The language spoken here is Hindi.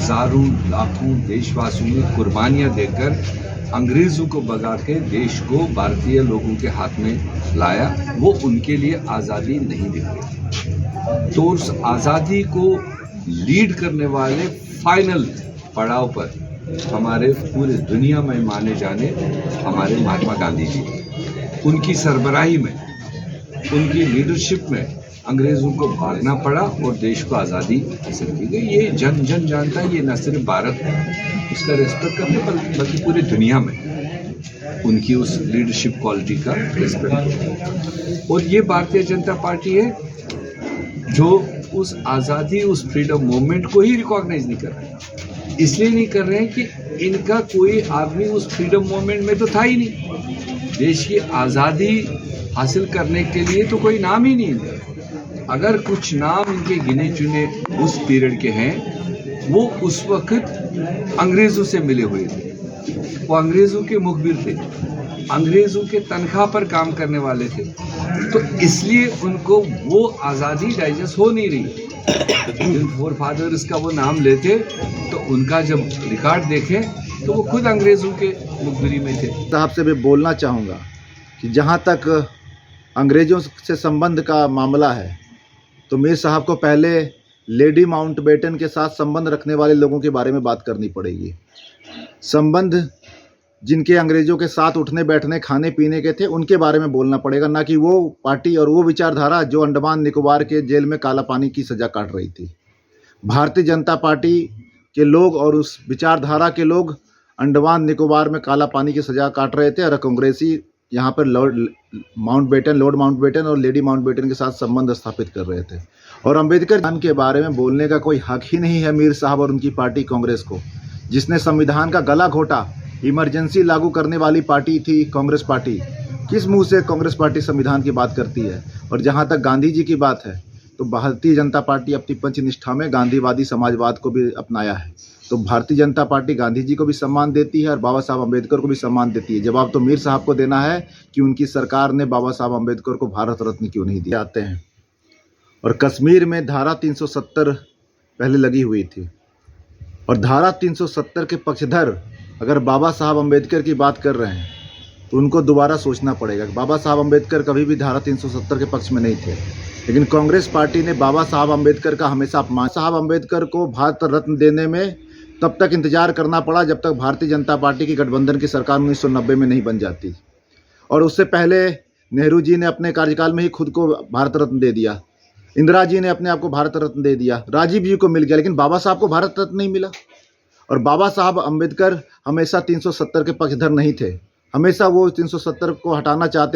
हजारों लाखों देशवासियों ने कुर्बानियां देकर अंग्रेजों को भगा के देश को भारतीय लोगों के हाथ में लाया, वो उनके लिए आज़ादी नहीं दिखती। तो उस आज़ादी को लीड करने वाले फाइनल पड़ाव पर हमारे पूरे दुनिया में माने जाने हमारे महात्मा गांधी जी, उनकी सरबराही में, उनकी लीडरशिप में अंग्रेजों को भागना पड़ा और देश को आज़ादी हासिल की गई। ये जन जन जानता है, ये न सिर्फ भारत उसका रेस्पेक्ट करते बल्कि पूरी दुनिया में उनकी उस लीडरशिप क्वालिटी का रेस्पेक्ट। और ये भारतीय जनता पार्टी है जो उस आज़ादी, उस फ्रीडम मूवमेंट को ही रिकॉग्नाइज नहीं कर रहे। इसलिए नहीं कर रहे हैं कि इनका कोई आदमी उस फ्रीडम मूवमेंट में तो था ही नहीं। देश की आज़ादी हासिल करने के लिए तो कोई नाम ही नहीं है। अगर कुछ नाम इनके गिने चुने उस पीरियड के हैं, वो उस वक्त अंग्रेज़ों से मिले हुए थे, वो अंग्रेज़ों के मुखबिर थे, अंग्रेज़ों के तनख्वाह पर काम करने वाले थे। तो इसलिए उनको वो आज़ादी डाइजेस्ट हो नहीं रही। जिन फोर फादर्स का वो नाम लेते तो उनका जब रिकॉर्ड देखें तो वो खुद अंग्रेज़ों के मुखबिरी में थे। साहब से भी बोलना चाहूँगा कि जहाँ तक अंग्रेज़ों से संबंध का मामला है, तो मीर साहब को पहले लेडी माउंटबेटन के साथ संबंध रखने वाले लोगों के बारे में बात करनी पड़ेगी। संबंध जिनके अंग्रेज़ों के साथ उठने बैठने खाने पीने के थे, उनके बारे में बोलना पड़ेगा, ना कि वो पार्टी और वो विचारधारा जो अंडमान निकोबार के जेल में काला पानी की सज़ा काट रही थी। भारतीय जनता पार्टी के लोग और उस विचारधारा के लोग अंडमान निकोबार में काला पानी की सज़ा काट रहे थे और कांग्रेसी यहाँ पर लॉर्ड माउंटबेटन और लेडी माउंटबेटन के साथ संबंध स्थापित कर रहे थे। और अंबेडकर के बारे में बोलने का कोई हक ही नहीं है मीर साहब और उनकी पार्टी कांग्रेस को, जिसने संविधान का गला घोटा। इमरजेंसी लागू करने वाली पार्टी थी कांग्रेस पार्टी। किस मुंह से कांग्रेस पार्टी संविधान की बात करती है? और जहाँ तक गांधी जी की बात है, तो भारतीय जनता पार्टी अपनी पंचनिष्ठा में गांधीवादी समाजवाद को भी अपनाया है। तो भारतीय जनता पार्टी गांधी जी को भी सम्मान देती है और बाबा साहब अम्बेडकर को भी सम्मान देती है। जवाब तो मीर साहब को देना है कि उनकी सरकार ने बाबा साहब अम्बेडकर को भारत रत्न क्यों नहीं दिया। आते हैं और कश्मीर में धारा 370 पहले लगी हुई थी, और धारा 370 के पक्षधर अगर बाबा साहब अम्बेडकर की बात कर रहे हैं तो उनको दोबारा सोचना पड़ेगा। बाबा साहब अम्बेडकर कभी भी धारा 370 के पक्ष में नहीं थे, लेकिन कांग्रेस पार्टी ने बाबा साहब अम्बेडकर का हमेशा अपमान। साहब अम्बेडकर को भारत रत्न देने में तब तक इंतजार करना पड़ा जब तक भारतीय जनता पार्टी की गठबंधन की सरकार 1990 में नहीं बन जाती। और उससे पहले नेहरू जी ने अपने कार्यकाल में ही खुद को भारत रत्न दे दिया, इंदिरा जी ने अपने आप को भारत रत्न दे दिया, राजीव जी को मिल गया, लेकिन बाबा साहब को भारत रत्न नहीं मिला। और बाबा साहब अम्बेडकर हमेशा 370 के पक्षधर नहीं थे, हमेशा वो 370 को हटाना चाहते